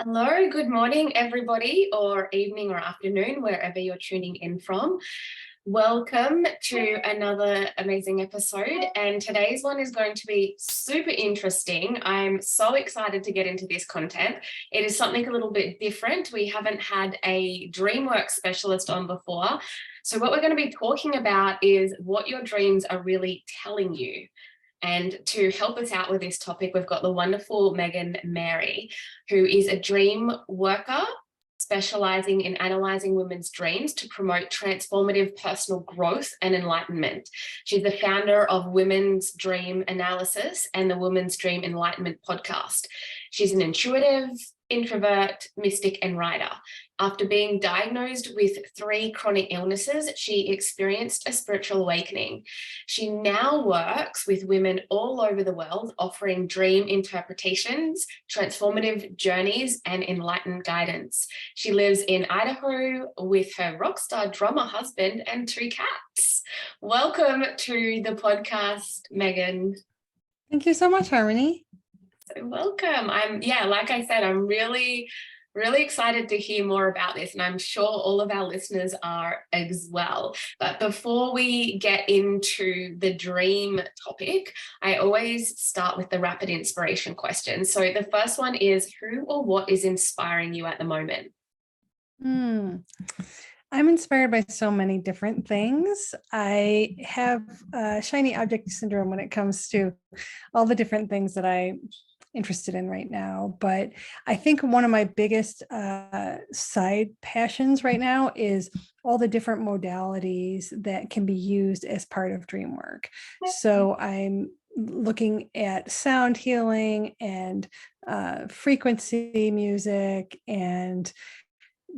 Hello, good morning, everybody, or evening or afternoon, wherever you're tuning in from. Welcome to another amazing episode. And today's one is going to be super interesting. I'm so excited to get into this content. It is something a little bit different. We haven't had a dreamwork specialist on before. So, what we're going to be talking about is what your dreams are really telling you. And to help us out with this topic, we've got the wonderful Megan Mary, who is a dream worker specializing in analyzing women's dreams to promote transformative personal growth and enlightenment. She's the founder of Women's Dream Analysis and the Women's Dream Enlightenment podcast. She's an intuitive, introvert, mystic, and writer. After being diagnosed with 3 chronic illnesses, she experienced a spiritual awakening. She now works with women all over the world, offering dream interpretations, transformative journeys, and enlightened guidance. She lives in Idaho with her rockstar drummer husband and 2 cats. Welcome to the podcast, Megan. Thank you so much, Harmony. So welcome. Like I said, I'm really excited to hear more about this, and I'm sure all of our listeners are as well. But before we get into the dream topic, I always start with the rapid inspiration question. So the first one is, who or what is inspiring you at the moment? I'm inspired by so many different things. I have shiny object syndrome when it comes to all the different things that I'm interested in right now. But I think one of my biggest side passions right now is all the different modalities that can be used as part of dream work. So I'm looking at sound healing and frequency music and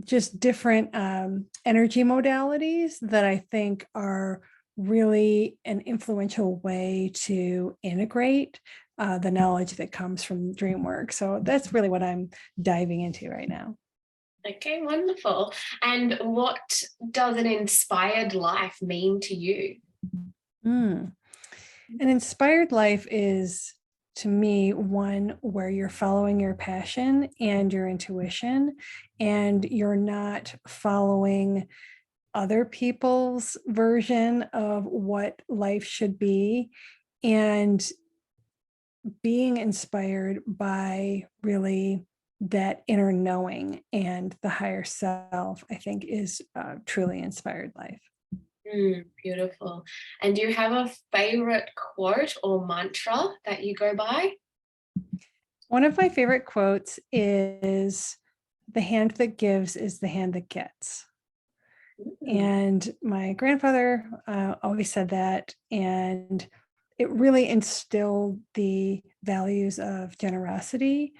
just different energy modalities that I think are really an influential way to integrate the knowledge that comes from dream work. So that's really what I'm diving into right now. Okay, wonderful. And what does an inspired life mean to you? An inspired life is, to me, one where you're following your passion and your intuition, and you're not following other people's version of what life should be, and being inspired by really that inner knowing and the higher self, I think, is a truly inspired life. Beautiful. And do you have a favorite quote or mantra that you go by? One of my favorite quotes is, "The hand that gives is the hand that gets." And my grandfather always said that, and it really instilled the values of generosity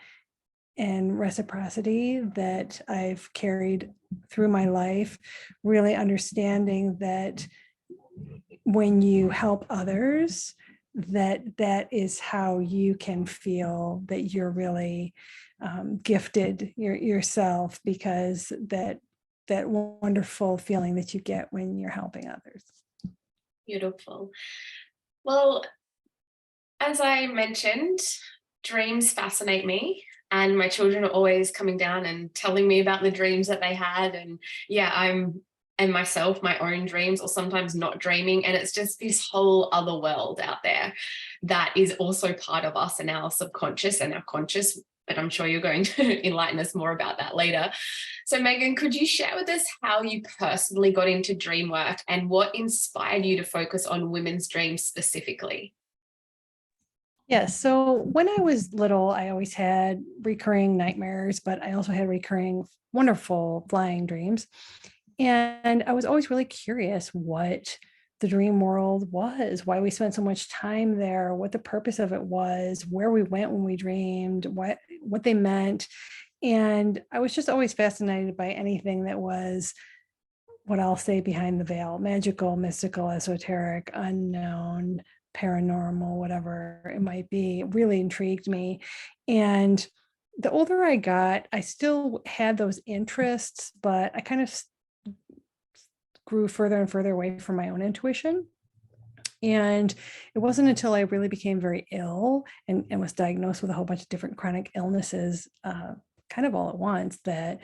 and reciprocity that I've carried through my life, really understanding that when you help others, that is how you can feel that you're really gifted yourself, because that wonderful feeling that you get when you're helping others. Beautiful. Well, as I mentioned, dreams fascinate me, and my children are always coming down and telling me about the dreams that they had. And and myself, my own dreams, or sometimes not dreaming. And it's just this whole other world out there that is also part of us and our subconscious and our conscious. But I'm sure you're going to enlighten us more about that later. So Megan, could you share with us how you personally got into dream work and what inspired you to focus on women's dreams specifically? Yeah, so when I was little, I always had recurring nightmares, but I also had recurring wonderful flying dreams. And I was always really curious what the dream world was, why we spent so much time there, what the purpose of it was, where we went when we dreamed, what they meant. And I was just always fascinated by anything that was, what I'll say, behind the veil: magical, mystical, esoteric, unknown, paranormal, whatever it might be. It really intrigued me. And the older I got, I still had those interests, but I kind of grew further and further away from my own intuition. And it wasn't until I really became very ill and was diagnosed with a whole bunch of different chronic illnesses, kind of all at once that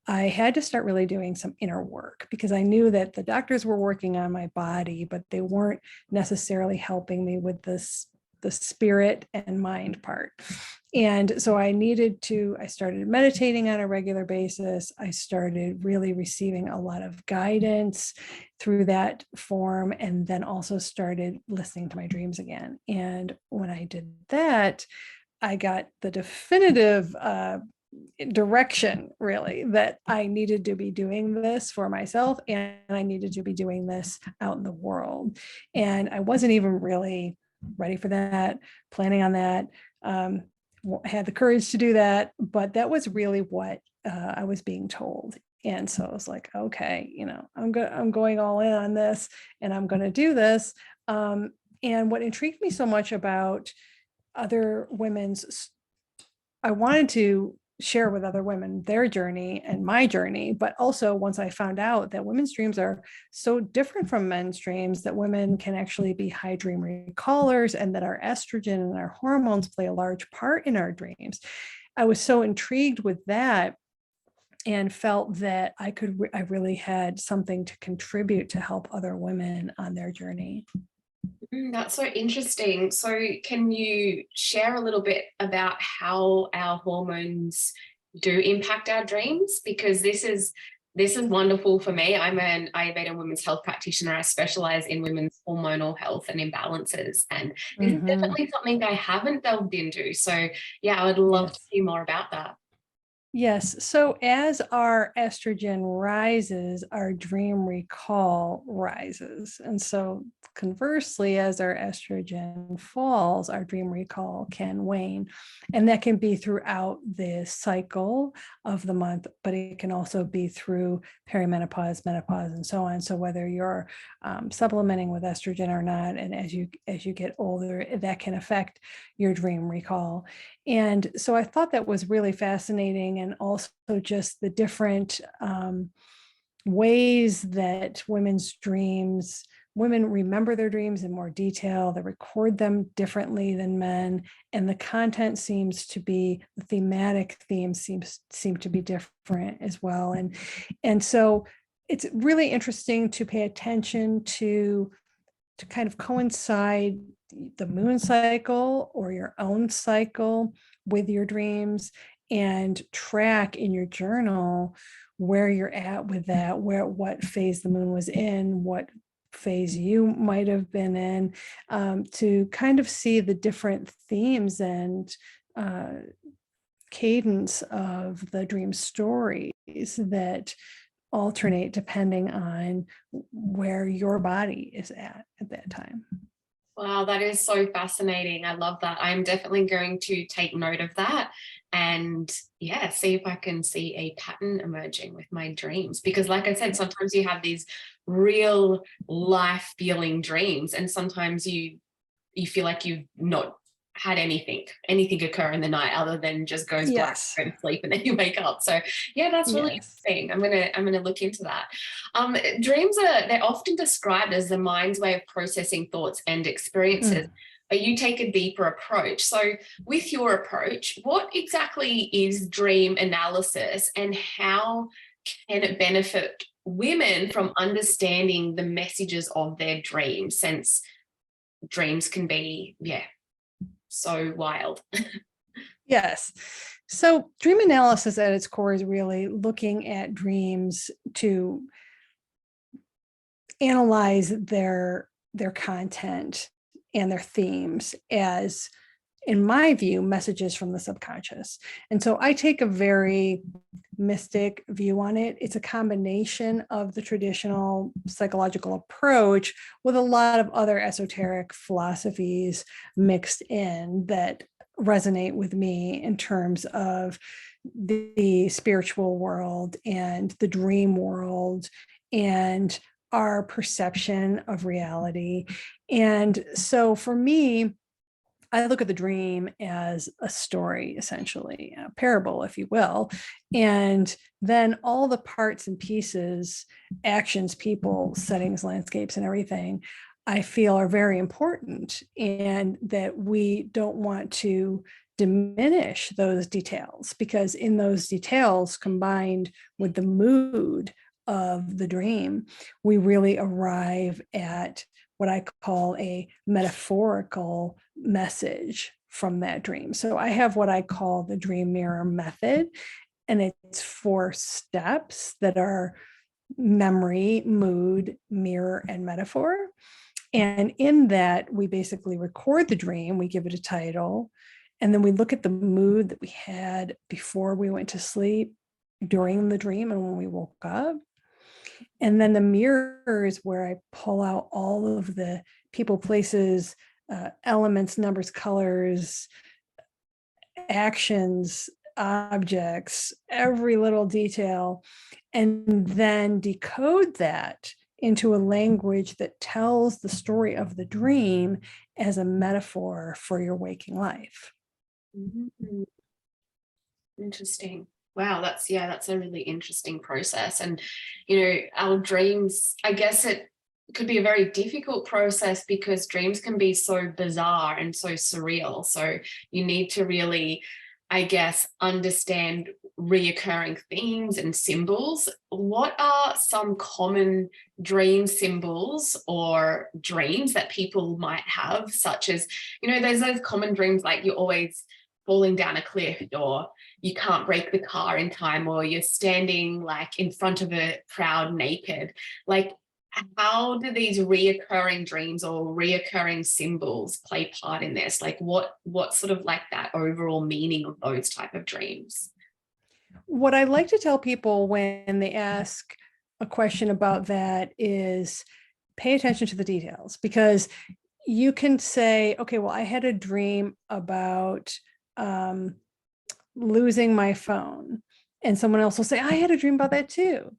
I had to start really doing some inner work, because I knew that the doctors were working on my body, but they weren't necessarily helping me with the spirit and mind part. And so I started meditating on a regular basis. I started really receiving a lot of guidance through that form, and then also started listening to my dreams again. And when I did that, I got the definitive direction, really, that I needed to be doing this for myself, and I needed to be doing this out in the world. And I wasn't even really ready for that, planning on that. I had the courage to do that, but that was really what I was being told. And so I was like, okay, I'm going all in on this, and I'm going to do this. And what intrigued me so much about other women's, I wanted to share with other women their journey and my journey, but also once I found out that women's dreams are so different from men's dreams, that women can actually be high dream recallers, and that our estrogen and our hormones play a large part in our dreams. I was so intrigued with that, and felt that I really had something to contribute to help other women on their journey. That's so interesting. So can you share a little bit about how our hormones do impact our dreams? Because this is wonderful for me. I'm an Ayurveda women's health practitioner. I specialize in women's hormonal health and imbalances. And this is definitely something I haven't delved into. So yeah, I would love to hear more about that. Yes. So as our estrogen rises, our dream recall rises. And so conversely, as our estrogen falls, our dream recall can wane. And that can be throughout the cycle of the month, but it can also be through perimenopause, menopause, and so on. So whether you're supplementing with estrogen or not, and as you get older, that can affect your dream recall. And so I thought that was really fascinating, and also just the different ways that women remember their dreams in more detail, they record them differently than men, and the content the thematic themes seem to be different as well. And so it's really interesting to pay attention to kind of coincide the moon cycle or your own cycle with your dreams, and track in your journal where you're at with that, what phase the moon was in, what phase you might have been in, to kind of see the different themes and cadence of the dream stories that alternate depending on where your body is at that time. Wow, that is so fascinating. I love that. I'm definitely going to take note of that and yeah, see if I can see a pattern emerging with my dreams. Because like I said, sometimes you have these real life feeling dreams, and sometimes you feel like you've not had anything occur in the night other than just goes black and sleep, and then you wake up. So yeah, that's really interesting. I'm gonna look into that. Dreams they're often described as the mind's way of processing thoughts and experiences. But you take a deeper approach. So with your approach, what exactly is dream analysis, and how can it benefit women from understanding the messages of their dreams, since dreams can be so wild? Yes. So dream analysis at its core is really looking at dreams to analyze their content and their themes as, in my view, messages from the subconscious. And so I take a very mystic view on it. It's a combination of the traditional psychological approach with a lot of other esoteric philosophies mixed in that resonate with me in terms of the spiritual world and the dream world and our perception of reality. And so for me, I look at the dream as a story, essentially, a parable, if you will. And then all the parts and pieces, actions, people, settings, landscapes, and everything, I feel are very important, and that we don't want to diminish those details, because in those details combined with the mood of the dream, we really arrive at what I call a metaphorical message from that dream. So I have what I call the dream mirror method, and it's 4 steps that are memory, mood, mirror, and metaphor. And in that, we basically record the dream, we give it a title, and then we look at the mood that we had before we went to sleep, during the dream, and when we woke up. And then the mirror is where I pull out all of the people, places, elements, numbers, colors, actions, objects, every little detail, and then decode that into a language that tells the story of the dream as a metaphor for your waking life. Mhm. Interesting. Wow, that's a really interesting process. And our dreams, I guess it could be a very difficult process because dreams can be so bizarre and so surreal. So you need to really, I guess, understand reoccurring themes and symbols. What are some common dream symbols or dreams that people might have, such as, there's those common dreams like you're always falling down a cliff, or you can't brake the car in time, or you're standing like in front of a crowd naked. Like, how do these reoccurring dreams or reoccurring symbols play part in this? Like, what sort of like that overall meaning of those type of dreams? What I like to tell people when they ask a question about that is pay attention to the details, because you can say, okay, well, I had a dream about losing my phone. And someone else will say, I had a dream about that too.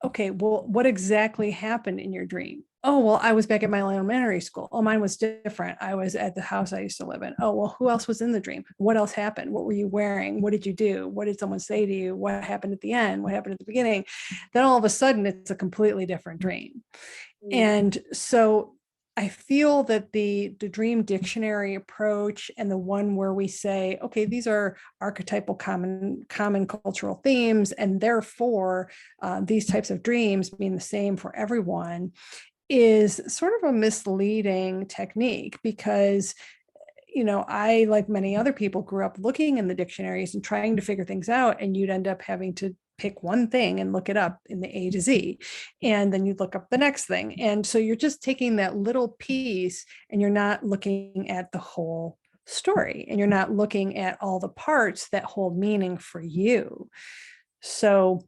Okay, well, what exactly happened in your dream? Oh, well, I was back at my elementary school. Oh, mine was different. I was at the house I used to live in. Oh, well, who else was in the dream? What else happened? What were you wearing? What did you do? What did someone say to you? What happened at the end? What happened at the beginning? Then all of a sudden, it's a completely different dream. And so I feel that the dream dictionary approach and the one where we say, okay, these are archetypal common cultural themes, and therefore these types of dreams mean the same for everyone, is sort of a misleading technique, because I, like many other people, grew up looking in the dictionaries and trying to figure things out, and you'd end up having to pick one thing and look it up in the A to Z, and then you'd look up the next thing. And so you're just taking that little piece and you're not looking at the whole story, and you're not looking at all the parts that hold meaning for you. So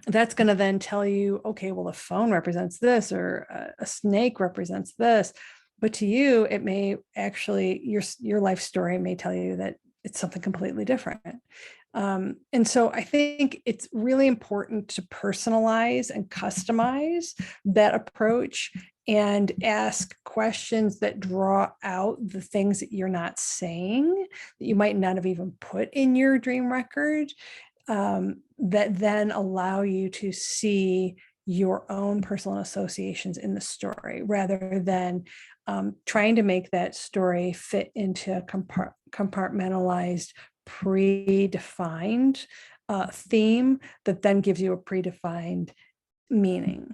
that's going to then tell you, okay, well, a phone represents this, or a snake represents this. But to you, it may actually, your life story may tell you that it's something completely different. And so I think it's really important to personalize and customize that approach and ask questions that draw out the things that you're not saying, that you might not have even put in your dream record, that then allow you to see your own personal associations in the story, rather than trying to make that story fit into a compartmentalized, predefined theme that then gives you a predefined meaning.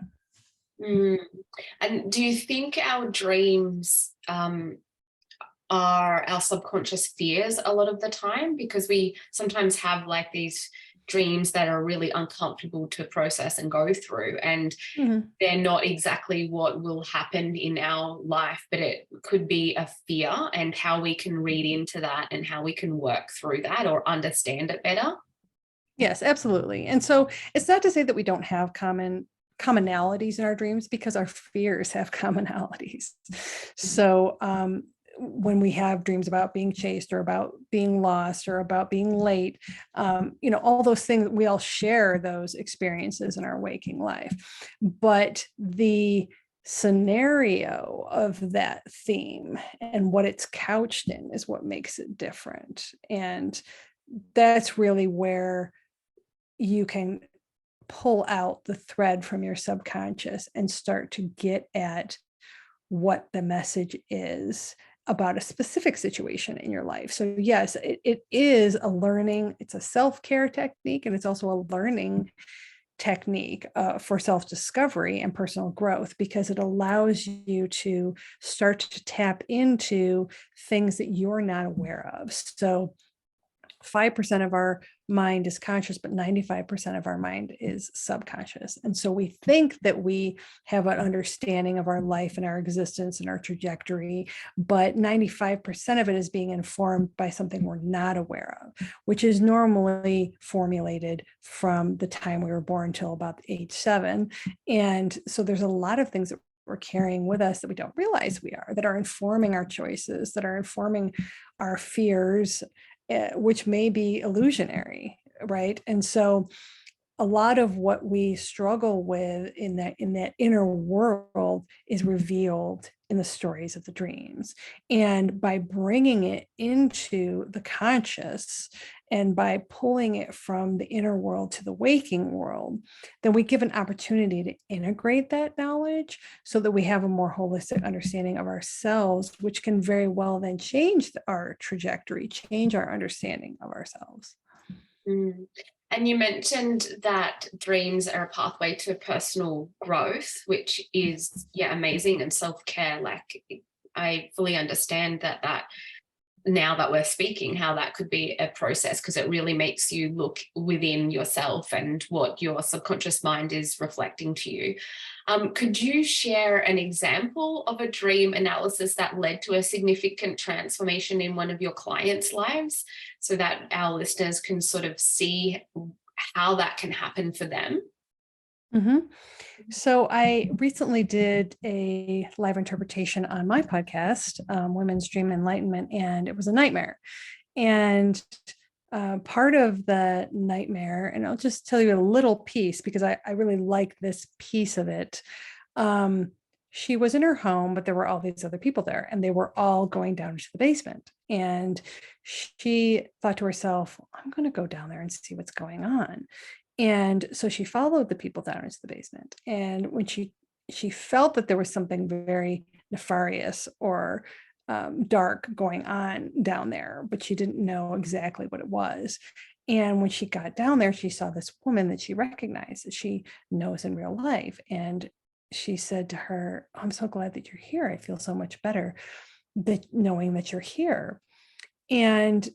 And do you think our dreams are our subconscious fears a lot of the time? Because we sometimes have like these dreams that are really uncomfortable to process and go through, and they're not exactly what will happen in our life, but it could be a fear, and how we can read into that and how we can work through that or understand it better. Yes, absolutely. And so it's not to say that we don't have commonalities in our dreams, because our fears have commonalities. So when we have dreams about being chased, or about being lost, or about being late, all those things, we all share those experiences in our waking life. But the scenario of that theme and what it's couched in is what makes it different. And that's really where you can pull out the thread from your subconscious and start to get at what the message is about a specific situation in your life. So yes, it is a learning, it's a self-care technique, and it's also a learning technique for self-discovery and personal growth, because it allows you to start to tap into things that you're not aware of. So 5% of our mind is conscious, but 95% of our mind is subconscious. And so we think that we have an understanding of our life and our existence and our trajectory, but 95% of it is being informed by something we're not aware of, which is normally formulated from the time we were born till about age 7. And so there's a lot of things that we're carrying with us that we don't realize we are, that are informing our choices, that are informing our fears, which may be illusionary, right? And so a lot of what we struggle with in that inner world is revealed in the stories of the dreams. And by bringing it into the conscious and by pulling it from the inner world to the waking world, then we give an opportunity to integrate that knowledge so that we have a more holistic understanding of ourselves, which can very well then change our trajectory, change our understanding of ourselves. Mm. And you mentioned that dreams are a pathway to personal growth, which is, yeah, amazing, and self-care. Like, I fully understand that now that we're speaking, how that could be a process, because it really makes you look within yourself and what your subconscious mind is reflecting to you. Could you share an example of a dream analysis that led to a significant transformation in one of your clients' lives, so that our listeners can sort of see how that can happen for them? Mm-hmm. So I recently did a live interpretation on my podcast, Women's Dream Enlightenment, and it was a nightmare. And part of the nightmare, and I'll just tell you a little piece because I really like this piece of it. She was in her home, but there were all these other people there, and they were all going down into the basement. And she thought to herself, I'm going to go down there and see what's going on. And so she followed the people down into the basement. And when she felt that there was something very nefarious or dark going on down there, but she didn't know exactly what it was. And when she got down there, she saw this woman that she recognized, that she knows in real life. And she said to her, I'm so glad that you're here. I feel so much better that knowing that you're here. And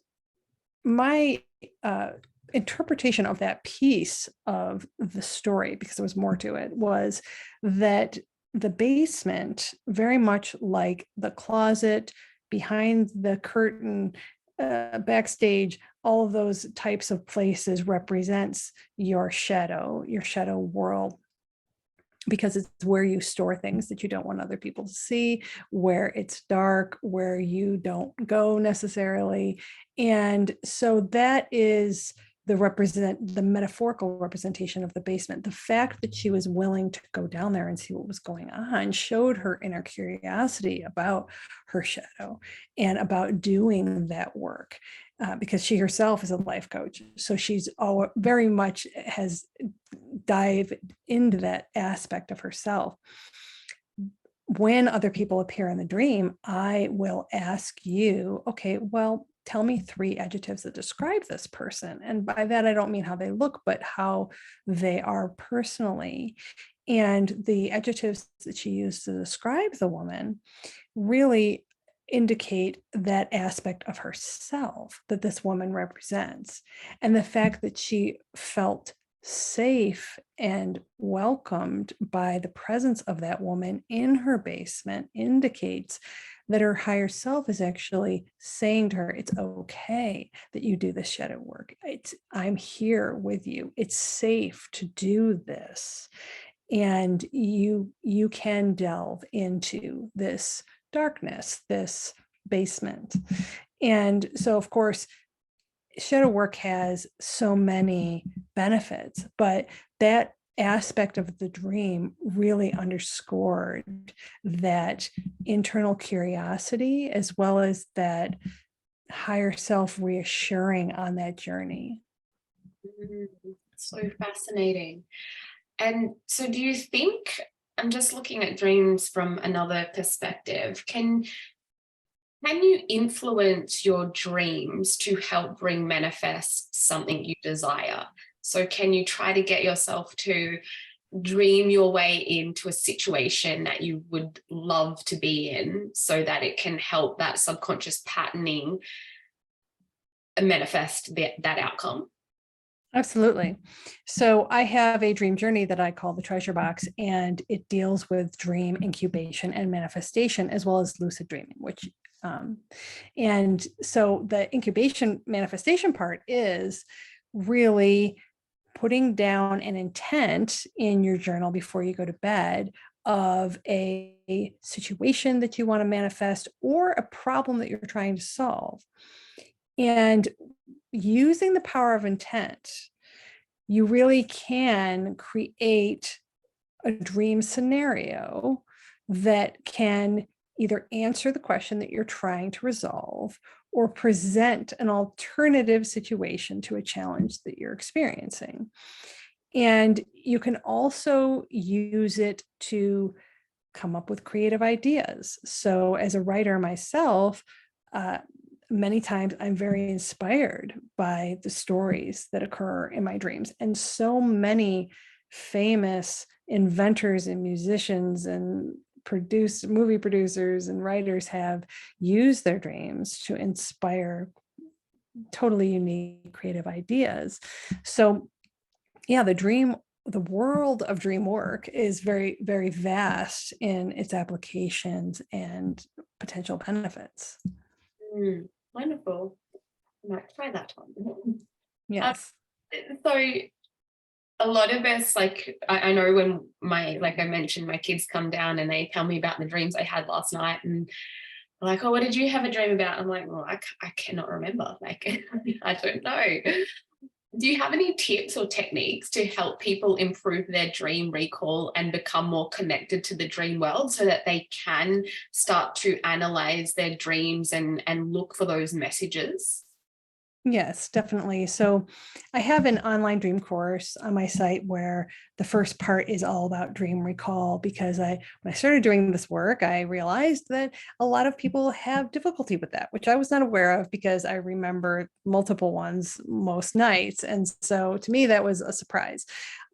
my interpretation of that piece of the story, because there was more to it, was that the basement, very much like the closet, behind the curtain, backstage, all of those types of places represents your shadow world, because it's where you store things that you don't want other people to see, where it's dark, where you don't go necessarily. And so that is the metaphorical representation of the basement. The fact that she was willing to go down there and see what was going on showed her inner curiosity about her shadow and about doing that work. Because she herself is a life coach. So she's very much has dived into that aspect of herself. When other people appear in the dream, I will ask you, okay, well, tell me 3 adjectives that describe this person. And by that, I don't mean how they look, but how they are personally. And the adjectives that she used to describe the woman really indicate that aspect of herself that this woman represents. And the fact that she felt safe and welcomed by the presence of that woman in her basement indicates that her higher self is actually saying to her, it's okay that you do this shadow work. I'm here with you. It's safe to do this. And you can delve into this darkness, this basement. And so, of course, shadow work has so many benefits, but that aspect of the dream really underscored that internal curiosity, as well as that higher self reassuring on that journey. So fascinating. And so do you think, I'm just looking at dreams from another perspective, Can you influence your dreams to help bring manifest something you desire? So can you try to get yourself to dream your way into a situation that you would love to be in so that it can help that subconscious patterning manifest that outcome? Absolutely. So I have a dream journey that I call the treasure box, and it deals with dream incubation and manifestation, as well as lucid dreaming, um, and so the incubation manifestation part is really putting down an intent in your journal before you go to bed of a situation that you want to manifest or a problem that you're trying to solve. And using the power of intent, you really can create a dream scenario that can either answer the question that you're trying to resolve or present an alternative situation to a challenge that you're experiencing. And you can also use it to come up with creative ideas. So, as a writer myself, uh, many times I'm very inspired by the stories that occur in my dreams. And so many famous inventors and musicians and movie producers and writers have used their dreams to inspire totally unique creative ideas. So yeah, the world of dream work is very, very vast in its applications and potential benefits. Wonderful. I might try that one. Um, Yes. so a lot of us, like I know when like I mentioned, my kids come down and they tell me about the dreams I had last night, and they're like, oh, what did you have a dream about? I'm like, well, I cannot remember. Like, I don't know. Do you have any tips or techniques to help people improve their dream recall and become more connected to the dream world so that they can start to analyze their dreams and look for those messages? Yes, definitely. So I have an online dream course on my site where the first part is all about dream recall because when I started doing this work, I realized that a lot of people have difficulty with that, which I was not aware of because I remember multiple ones most nights. And so to me, that was a surprise.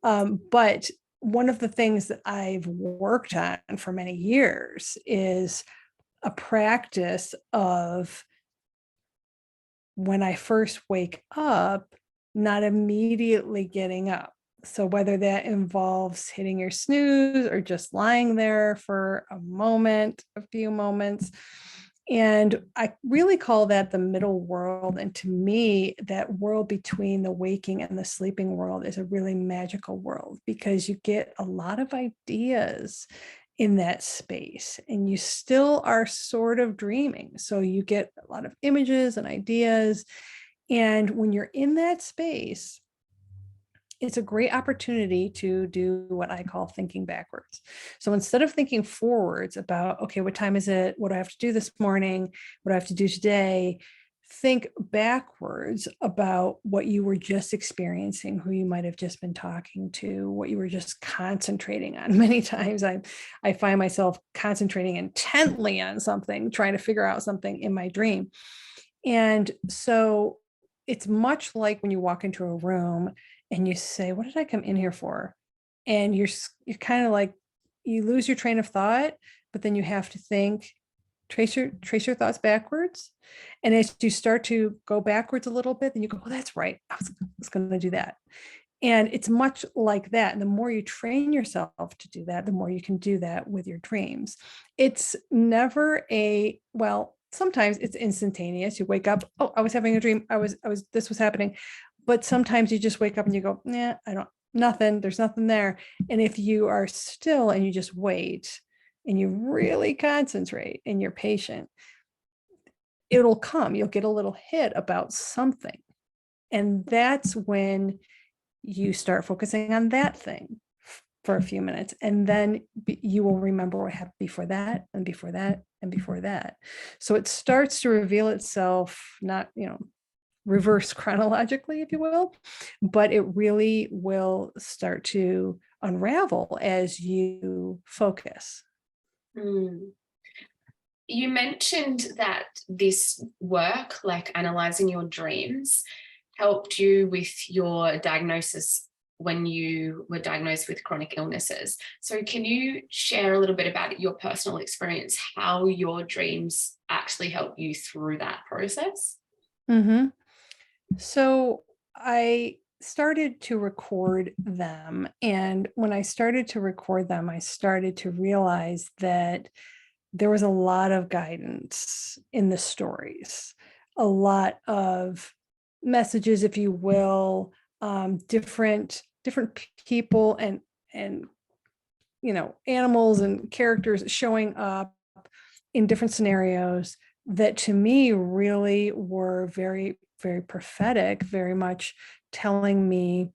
But one of the things that I've worked on for many years is a practice of when I first wake up, not immediately getting up. So whether that involves hitting your snooze or just lying there for a few moments. And I really call that the middle world. And to me, that world between the waking and the sleeping world is a really magical world because you get a lot of ideas in that space and you still are sort of dreaming. So you get a lot of images and ideas. And when you're in that space, it's a great opportunity to do what I call thinking backwards. So instead of thinking forwards about, okay, what time is it? What do I have to do this morning? What do I have to do today? Think backwards about what you were just experiencing, who you might have just been talking to, what you were just concentrating on. Many times I find myself concentrating intently on something, trying to figure out something in my dream. And so it's much like when you walk into a room and you say, what did I come in here for? And you're kind of like, you lose your train of thought, but then you have to think, trace your thoughts backwards. And as you start to go backwards a little bit, then you go, oh, that's right. I was going to do that. And it's much like that. And the more you train yourself to do that, the more you can do that with your dreams. It's never well, sometimes it's instantaneous. You wake up, oh, I was having a dream. This was happening. But sometimes you just wake up and you go, nah, there's nothing there. And if you are still and you just wait and you really concentrate and you're patient, it'll come. You'll get a little hit about something. And that's when you start focusing on that thing for a few minutes. And then you will remember what happened before that and before that and before that. So it starts to reveal itself, not, reverse chronologically, if you will, but it really will start to unravel as you focus. Mm. You mentioned that this work, like analyzing your dreams, helped you with your diagnosis when you were diagnosed with chronic illnesses. So can you share a little bit about your personal experience, how your dreams actually help you through that process? hmm So I started to record them. And when I started to record them, I started to realize that there was a lot of guidance in the stories, a lot of messages, if you will, different people and animals and characters showing up in different scenarios that to me really were very, very prophetic, very much telling me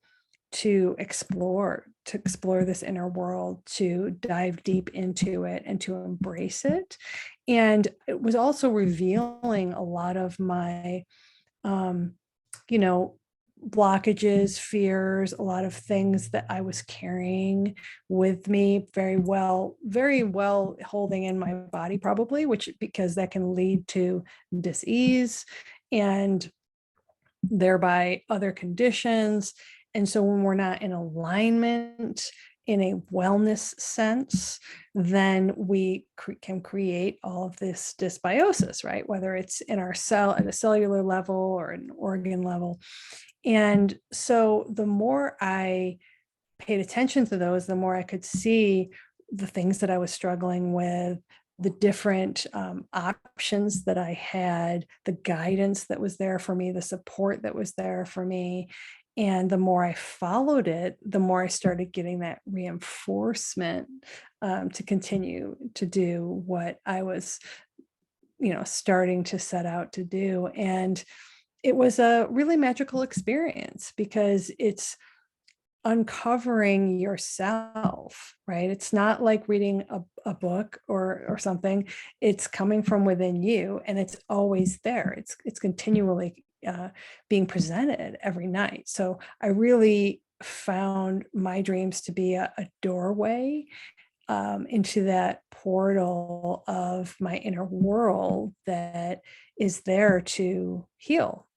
to explore this inner world, to dive deep into it and to embrace it. And it was also revealing a lot of my um, you know, blockages, fears, a lot of things that I was carrying with me very well holding in my body, probably, which because that can lead to dis-ease and thereby other conditions. And so when we're not in alignment in a wellness sense, then we can create all of this dysbiosis, right? Whether it's in our cell at a cellular level or an organ level. And so the more I paid attention to those, the more I could see the things that I was struggling with, the different options that I had, the guidance that was there for me, the support that was there for me. And the more I followed it, the more I started getting that reinforcement to continue to do what I was, starting to set out to do. And it was a really magical experience because it's uncovering yourself, right? It's not like reading a book or something. It's coming from within you, and it's always there. It's continually being presented every night. So I really found my dreams to be a doorway into that portal of my inner world that is there to heal.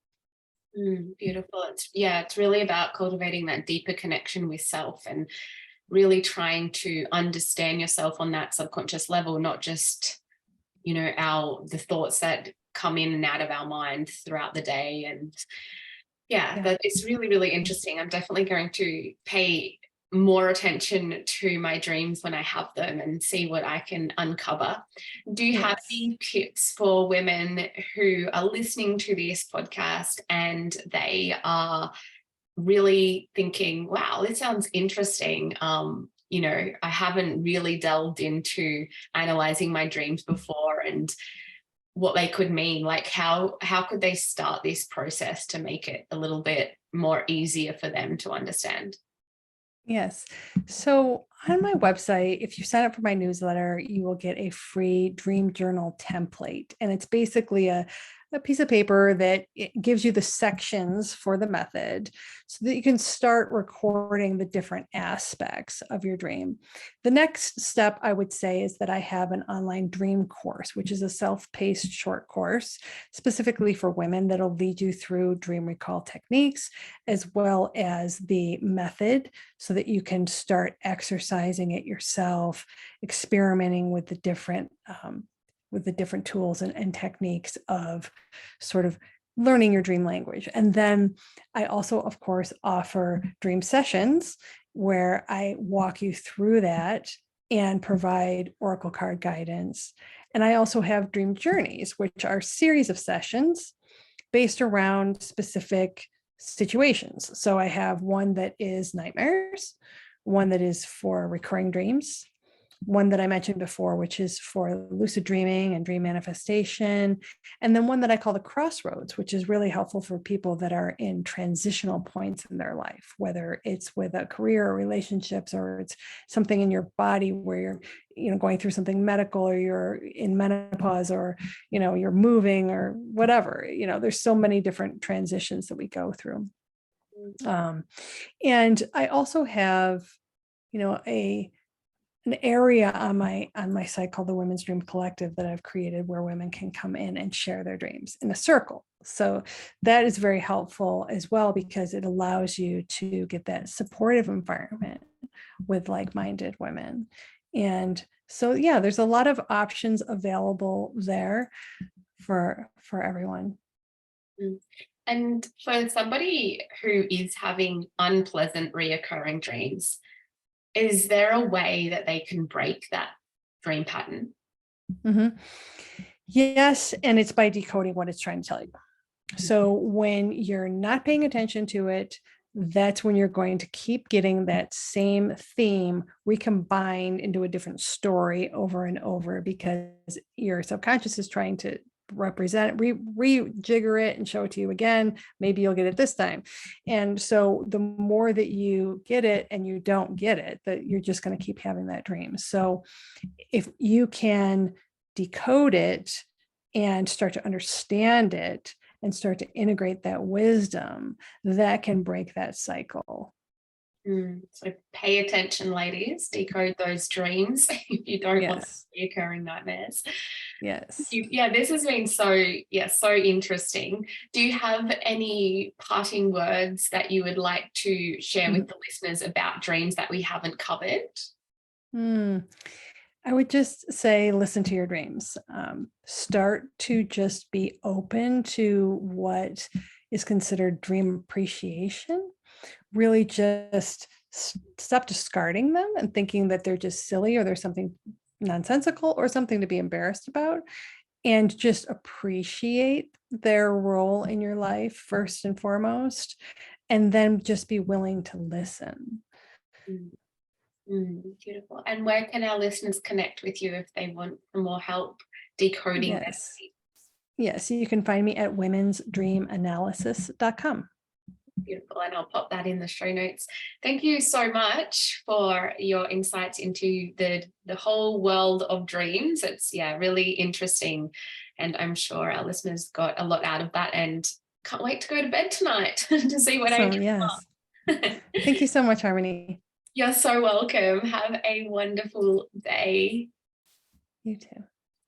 Beautiful. It's really about cultivating that deeper connection with self and really trying to understand yourself on that subconscious level, not just, the thoughts that come in and out of our mind throughout the day. And Yeah. that is really, really interesting. I'm definitely going to pay more attention to my dreams when I have them and see what I can uncover. Do you have Yes. any tips for women who are listening to this podcast and they are really thinking, wow, this sounds interesting? I haven't really delved into analyzing my dreams before and what they could mean. Like how could they start this process to make it a little bit more easier for them to understand? Yes. So on my website, if you sign up for my newsletter, you will get a free dream journal template. And it's basically a piece of paper that it gives you the sections for the method so that you can start recording the different aspects of your dream. The next step I would say is that I have an online dream course, which is a self-paced short course specifically for women that'll lead you through dream recall techniques as well as the method so that you can start exercising it yourself, experimenting with the different tools and techniques of sort of learning your dream language. And then I also, of course, offer dream sessions where I walk you through that and provide oracle card guidance. And I also have dream journeys, which are series of sessions based around specific situations. So I have one that is nightmares, one that is for recurring dreams, one that I mentioned before, which is for lucid dreaming and dream manifestation, and then one that I call the crossroads, which is really helpful for people that are in transitional points in their life, whether it's with a career or relationships, or it's something in your body where you're going through something medical, or you're in menopause, or you're moving, or whatever. There's so many different transitions that we go through. And I also have a an area on my site called the Women's Dream Collective that I've created where women can come in and share their dreams in a circle. So that is very helpful as well, because it allows you to get that supportive environment with like-minded women. And so, yeah, there's a lot of options available there for everyone. Mm. And for somebody who is having unpleasant reoccurring dreams, is there a way that they can break that dream pattern? Mhm. Yes, and it's by decoding what it's trying to tell you. So when you're not paying attention to it, that's when you're going to keep getting that same theme recombined into a different story over and over, because your subconscious is trying to represent, rejigger it and show it to you again. Maybe you'll get it this time. And so the more that you get it and you don't get it, that you're just going to keep having that dream. So if you can decode it and start to understand it and start to integrate that wisdom, that can break that cycle. So pay attention, ladies, decode those dreams if you don't want Yes. reoccurring nightmares. Yes. Yeah, this has been so interesting. Do you have any parting words that you would like to share with the listeners about dreams that we haven't covered? I would just say, listen to your dreams. Start to just be open to what is considered dream appreciation. Really just stop discarding them and thinking that they're just silly or there's something nonsensical or something to be embarrassed about, and just appreciate their role in your life first and foremost, and then just be willing to listen. Mm, beautiful. And where can our listeners connect with you if they want more help decoding their Yes. dreams? Yes, you can find me at womensdreamanalysis.com. Beautiful. And I'll pop that in the show notes. Thank you so much for your insights into the whole world of dreams. It's really interesting. And I'm sure our listeners got a lot out of that and can't wait to go to bed tonight to see what I So, dream yes. up. Thank you so much, Harmony. You're so welcome. Have a wonderful day. You too.